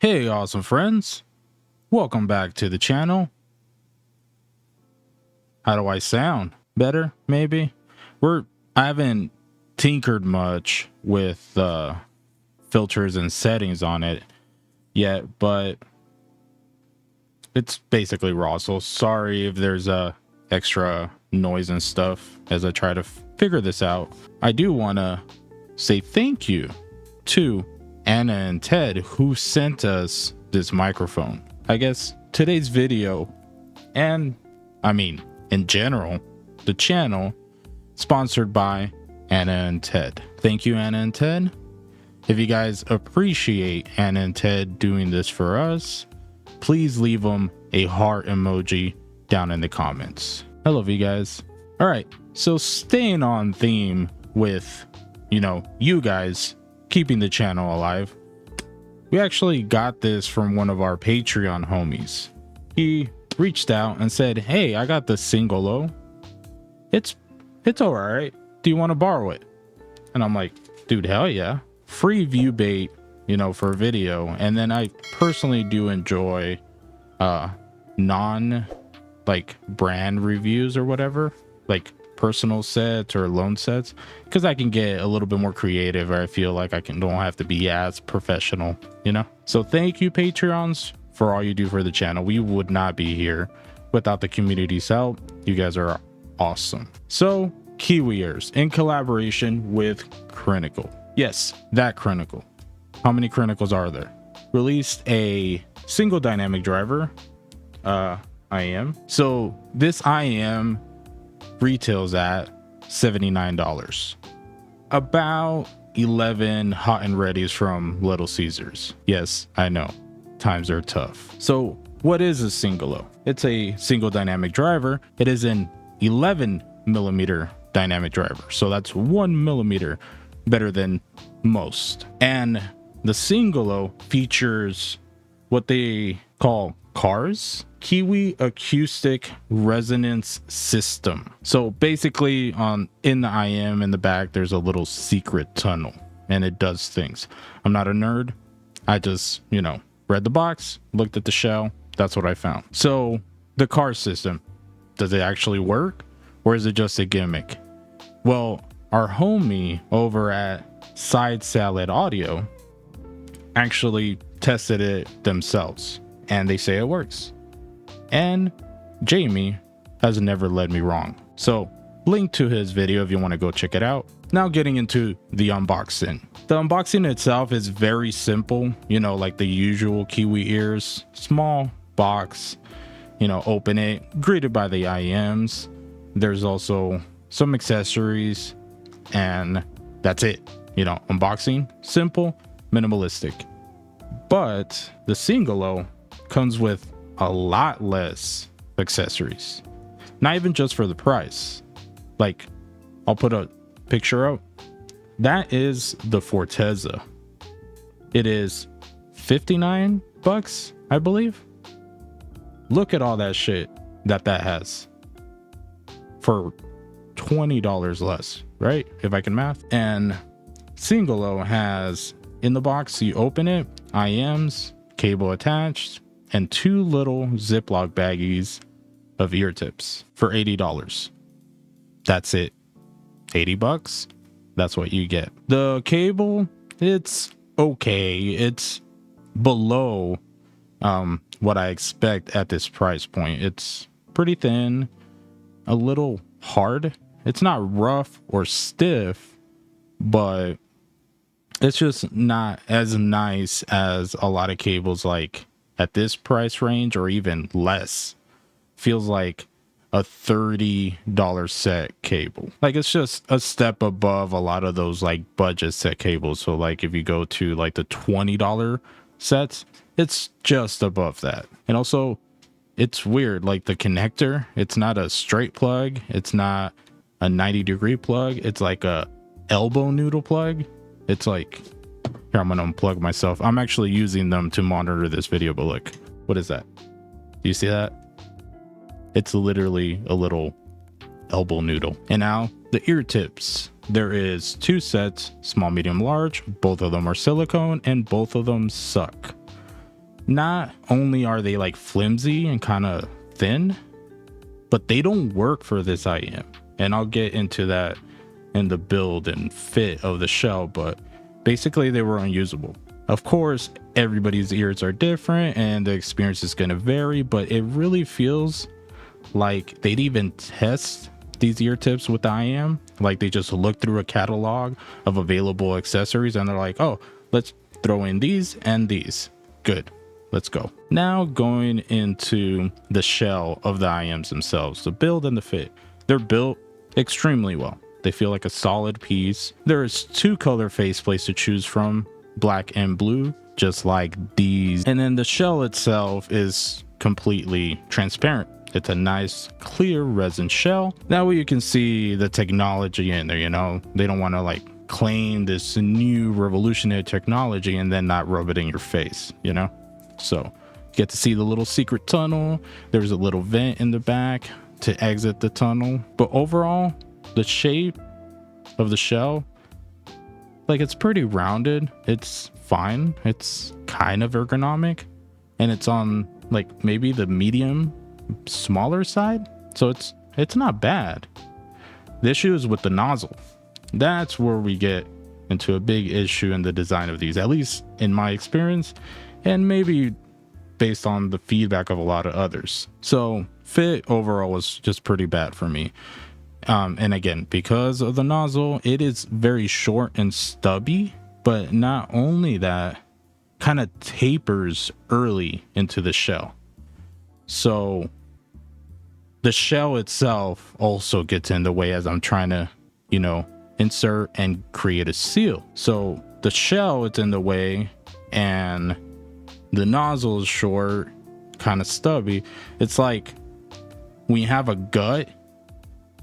Hey awesome friends, welcome back to the channel. How do I sound? Better, maybe? I haven't tinkered much with filters and settings on it yet, but it's basically raw, so sorry if there's extra noise and stuff as I try to figure this out. I do want to say thank you to Anna and Ted who sent us this microphone. I guess today's video, and I mean in general, the channel, sponsored by Anna and Ted. Thank you, Anna and Ted. If you guys appreciate Anna and Ted doing this for us, please leave them a heart emoji down in the comments. I love you guys. All right, so staying on theme with, you guys keeping the channel alive, we actually got this from one of our Patreon homies. He reached out and said, hey, I got the Singolo. It's all right. Do you want to borrow it? And I'm like, dude, hell yeah. Free view bait, for a video. And then I personally do enjoy non brand reviews or whatever, like personal sets or loan sets, because I can get a little bit more creative, or I feel like don't have to be as professional, So thank you, Patreons, for all you do for the channel. We would not be here without the community's help. You guys are awesome. So Kiwi ears in collaboration with Crinacle. Yes, that Crinacle. How many Crinacles are there? Released a single dynamic driver, IM. So this IM retails at $79. About 11 hot and readies from Little Caesars. Yes, I know, times are tough. So what is a Singolo? It's a single dynamic driver. It is an 11 millimeter dynamic driver, so that's 1 millimeter better than most. And the Singolo features what they call CARS, Kiwi Acoustic Resonance System. So basically in the IM in the back, there's a little secret tunnel and it does things. I'm not a nerd. I just, read the box, looked at the shell. That's what I found. So the CARS system, does it actually work or is it just a gimmick? Well, our homie over at Side Salad Audio actually tested it themselves and they say it works. And Jamie has never led me wrong. So link to his video if you want to go check it out. Now getting into the unboxing. The unboxing itself is very simple, like the usual Kiwi ears. Small box, open it, greeted by the IMs. There's also some accessories and that's it. Unboxing, simple, minimalistic. But the Singolo comes with a lot less accessories, not even just for the price. Like, I'll put a picture up. That is the Forteza. It is $59, I believe. Look at all that shit that has for $20 less, right? If I can math. And Singolo has in the box, you open it, IMs, cable attached, and 2 little Ziploc baggies of ear tips for $80. That's it. $80. That's what you get. The cable, it's okay. It's below what I expect at this price point. It's pretty thin, a little hard. It's not rough or stiff, but it's just not as nice as a lot of cables like at this price range or even less. Feels like a $30 set cable. Like, it's just a step above a lot of those like budget set cables. So like if you go to like the $20 sets, it's just above that. And also it's weird, like the connector, it's not a straight plug, it's not a 90-degree plug, it's like a elbow noodle plug. It's like, here, I'm gonna unplug myself. I'm actually using them to monitor this video, but look, what is that? Do you see that? It's literally a little elbow noodle. And now the ear tips. There is 2 sets, small, medium, large. Both of them are silicone and both of them suck. not only are they like flimsy and kind of thin, but they don't work for this IM. And I'll get into that in the build and fit of the shell, but basically they were unusable. Of course, everybody's ears are different and the experience is going to vary, but it really feels like they'd even test these ear tips with the IM. Like they just look through a catalog of available accessories and they're like, oh, let's throw in these and these. Good. Let's go. Now going into the shell of the IMs themselves, the build and the fit. They're built extremely well. They feel like a solid piece. There's 2 color faceplates to choose from, black and blue, just like these. And then the shell itself is completely transparent. It's a nice clear resin shell. That way you can see the technology in there, you know. They don't want to like claim this new revolutionary technology and then not rub it in your face, you know. So you get to see the little secret tunnel. There's a little vent in the back to exit the tunnel. But overall, the shape of the shell, like, it's pretty rounded. It's fine. It's kind of ergonomic, and it's on like maybe the medium smaller side, so it's not bad. The issue is with the nozzle. That's where we get into a big issue in the design of these, at least in my experience, and maybe based on the feedback of a lot of others. So fit overall was just pretty bad for me. And again, because of the nozzle, it is very short and stubby, but not only that, kind of tapers early into the shell. So the shell itself also gets in the way as I'm trying to, you know, insert and create a seal. So the shell is in the way and the nozzle is short, kind of stubby. It's like when you have a gut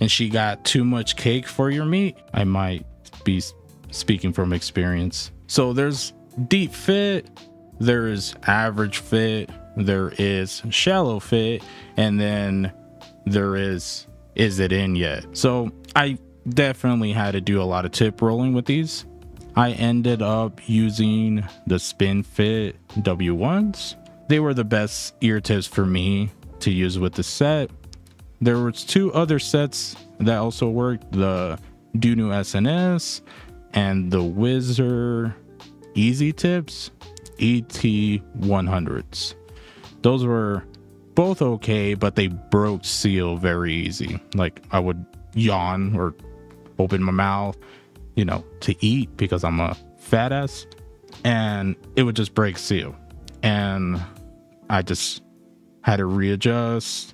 and she got too much cake for your meat. I might be speaking from experience. So there's deep fit, there's average fit, there is shallow fit, and then there is it in yet? So I definitely had to do a lot of tip rolling with these. I ended up using the Spin Fit W1s. They were the best ear tips for me to use with the set. There was 2 other sets that also worked, the Dunu SNS and the Whizzer Easy Tips ET100s. Those were both okay, but they broke seal very easy. Like I would yawn or open my mouth, you know, to eat because I'm a fat ass, and it would just break seal. And I just had to readjust.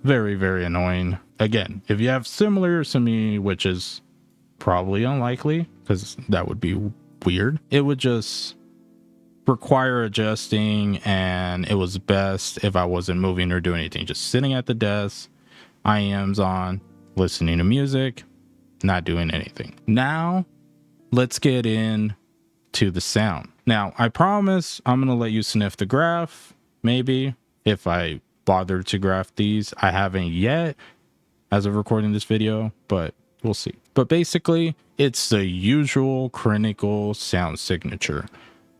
Very, very annoying. Again, if you have similar to me, which is probably unlikely because that would be weird, it would just require adjusting, and it was best if I wasn't moving or doing anything, just sitting at the desk, IMs on, listening to music, not doing anything. Now let's get in to the sound. Now I promise I'm gonna let you sniff the graph, maybe, if I bother to graph these. I haven't yet as of recording this video, but we'll see. But basically it's the usual Crinacle sound signature.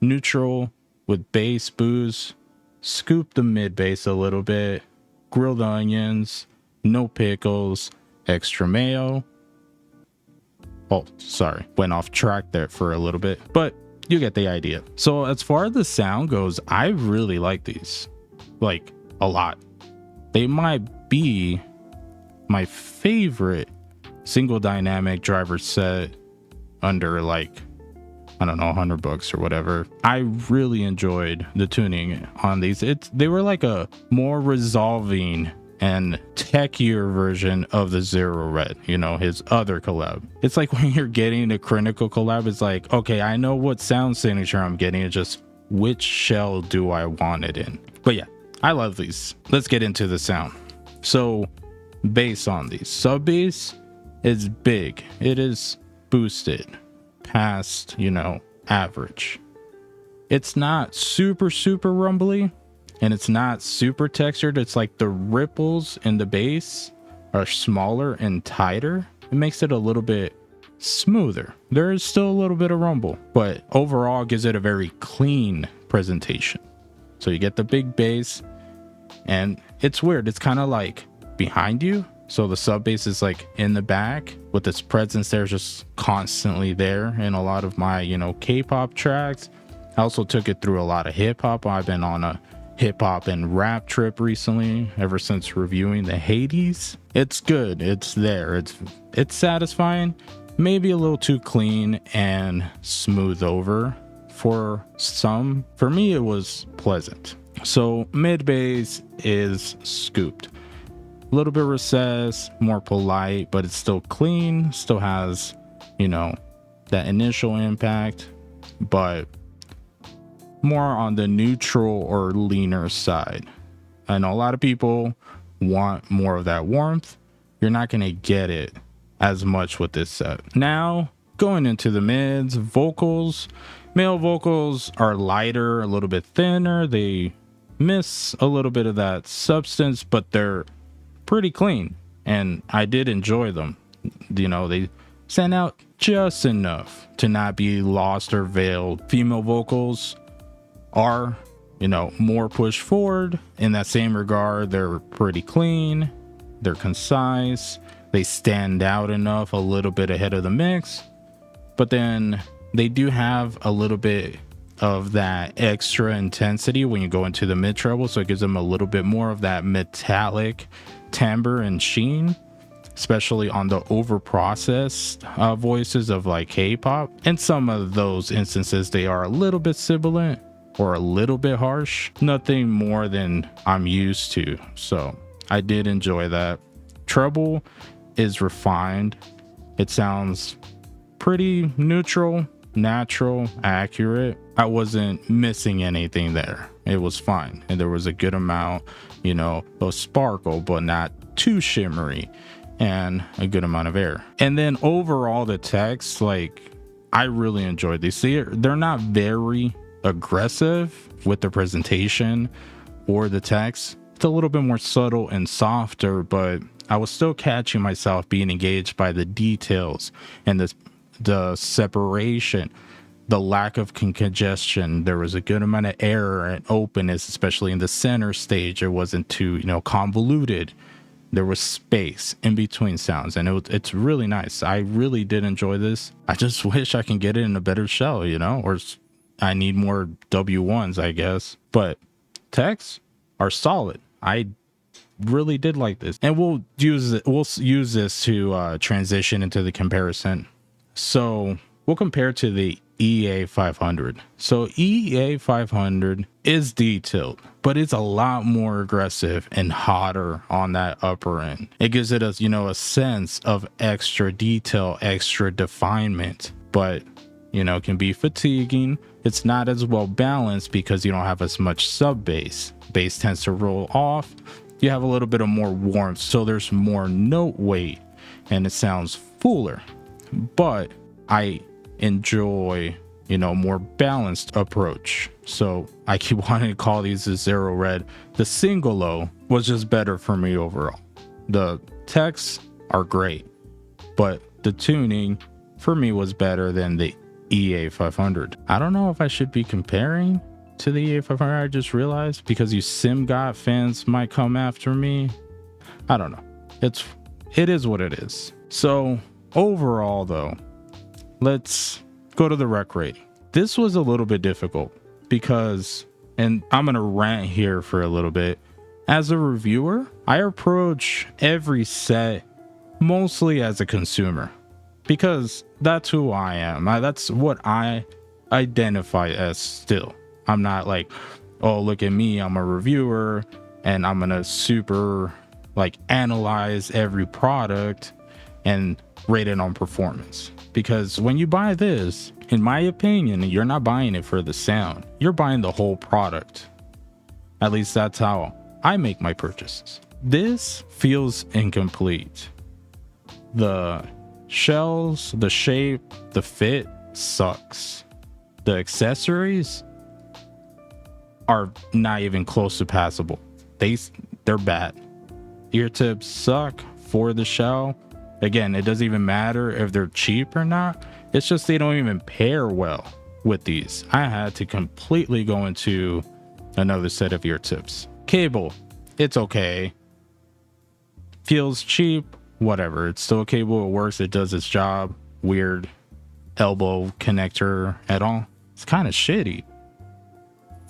Neutral with bass boost, scoop the mid bass a little bit, grill the onions, no pickles, extra mayo. Oh, sorry, went off track there for a little bit, but you get the idea. So as far as the sound goes, I really like these, like a lot. They might be my favorite single dynamic driver set under like, I don't know, $100 or whatever. I really enjoyed the tuning on these. They were like a more resolving and techier version of the Zero Red, you know, his other collab. It's like when you're getting a Crinacle collab, it's like, okay, I know what sound signature I'm getting, it's just which shell do I want it in. But yeah, I love these. Let's get into the sound. So bass on these. Sub bass is big. It is boosted past, you know, average. It's not super rumbly, and it's not super textured. It's like the ripples in the bass are smaller and tighter. It makes it a little bit smoother. There is still a little bit of rumble, but overall gives it a very clean presentation. So you get the big bass, and it's weird. It's kind of like behind you. So the sub bass is like in the back with its presence there, just constantly there in a lot of my, K-pop tracks. I also took it through a lot of hip hop. I've been on a hip hop and rap trip recently, ever since reviewing the Hades. It's good. It's there. It's satisfying. Maybe a little too clean and smooth over for some. For me, it was pleasant. So mid bass is scooped. A little bit recessed, more polite, but it's still clean. Still has, that initial impact, but more on the neutral or leaner side. I know a lot of people want more of that warmth. You're not going to get it as much with this set. Now, going into the mids, vocals. Male vocals are lighter, a little bit thinner. They miss a little bit of that substance, but they're pretty clean, and I did enjoy them. They stand out just enough to not be lost or veiled. Female vocals are, more pushed forward in that same regard. They're pretty clean, they're concise, they stand out enough, a little bit ahead of the mix, but then they do have a little bit of that extra intensity when you go into the mid treble, so it gives them a little bit more of that metallic timbre and sheen, especially on the over processed voices of like K-pop. In some of those instances, they are a little bit sibilant or a little bit harsh, nothing more than I'm used to. So I did enjoy that. Treble is refined. It sounds pretty neutral, natural, accurate. I wasn't missing anything there. It was fine, and there was a good amount, of sparkle, but not too shimmery, and a good amount of air. And then overall, the text, I really enjoyed these. They're not very aggressive with the presentation or the text. It's a little bit more subtle and softer, but I was still catching myself being engaged by the details and the separation, the lack of congestion. There was a good amount of air and openness, especially in the center stage. It wasn't too, convoluted. There was space in between sounds, and it's really nice. I really did enjoy this. I just wish I can get it in a better shell, or I need more W1s, I guess. But texts are solid. I really did like this, and we'll use this to transition into the comparison. So we'll compare to the EA 500. So EA 500 is detailed, but it's a lot more aggressive and hotter on that upper end. It gives it a sense of extra detail, extra definement, but can be fatiguing. It's not as well balanced because you don't have as much sub bass. Bass tends to roll off. You have a little bit of more warmth, so there's more note weight, and it sounds fuller. But I enjoy, more balanced approach. So I keep wanting to call these a Zero Red. The Singolo was just better for me overall. The texts are great, but the tuning for me was better than the EA 500. I don't know if I should be comparing to the EA 500. I just realized, because you SimGot fans might come after me. I don't know. It is what it is. So overall though, let's go to the rec rate. This was a little bit difficult because, and I'm going to rant here for a little bit. As a reviewer, I approach every set mostly as a consumer because that's who I am. That's what I identify as still. I'm not like, oh, look at me, I'm a reviewer and I'm going to super analyze every product and rate it on performance. Because when you buy this, in my opinion, you're not buying it for the sound. You're buying the whole product. At least that's how I make my purchases. This feels incomplete. The shells, the shape, the fit sucks. The accessories are not even close to passable. They're bad. Ear tips suck for the shell. Again, it doesn't even matter if they're cheap or not. It's just they don't even pair well with these. I had to completely go into another set of ear tips. Cable, it's okay. Feels cheap, whatever. It's still a cable, it works, it does its job. Weird elbow connector at all. It's kind of shitty.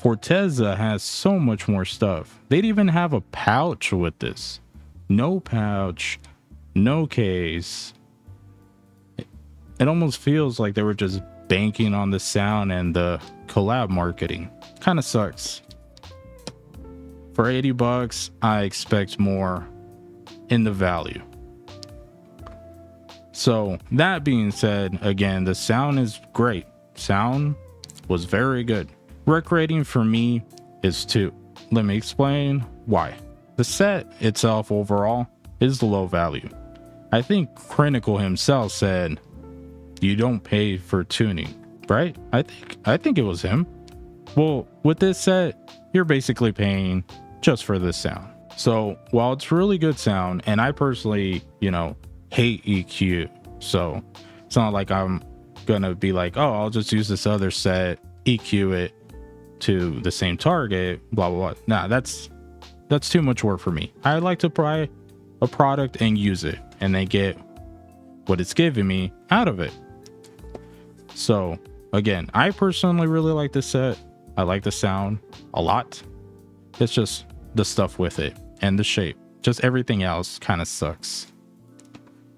Forteza has so much more stuff. They'd even have a pouch with this. No pouch, no case. It almost feels like they were just banking on the sound and the collab marketing. Kind of sucks. For 80 bucks, I expect more in the value. So that being said, again, the sound is great. Sound was very good. Rec rating for me is 2. Let me explain why. The set itself overall is low value. I think Crinacle himself said you don't pay for tuning, right? I think it was him. Well, with this set, you're basically paying just for the sound. So while it's really good sound, and I personally, hate EQ, so it's not like I'm gonna be like, oh, I'll just use this other set, EQ it to the same target, blah blah blah. Nah, that's too much work for me. I like to buy a product and use it, and then get what it's giving me out of it. So again, I personally really like this set. I like the sound a lot. It's just the stuff with it and the shape. Just everything else kind of sucks.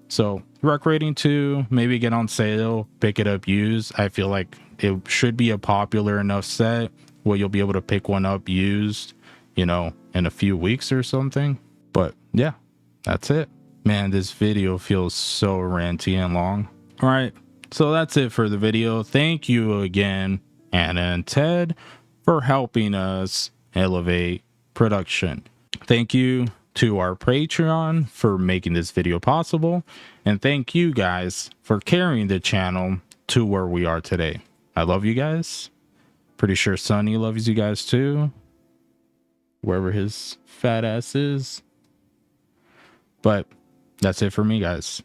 So rec rating 2, maybe get on sale, pick it up used. I feel like it should be a popular enough set where you'll be able to pick one up used, in a few weeks or something. But yeah, that's it. Man, this video feels so ranty and long. All right, so that's it for the video. Thank you again, Anna and Ted, for helping us elevate production. Thank you to our Patreon for making this video possible, and thank you guys for carrying the channel to where we are today. I love you guys. Pretty sure Sonny loves you guys too, wherever his fat ass is. But that's it for me, guys.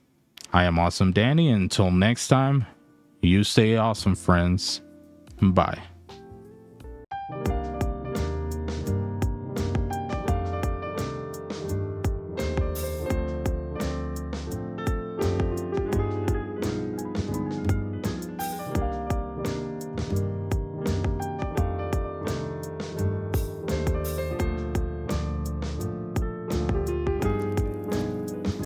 I am Awesome Danny. Until next time, you stay awesome, friends. Bye.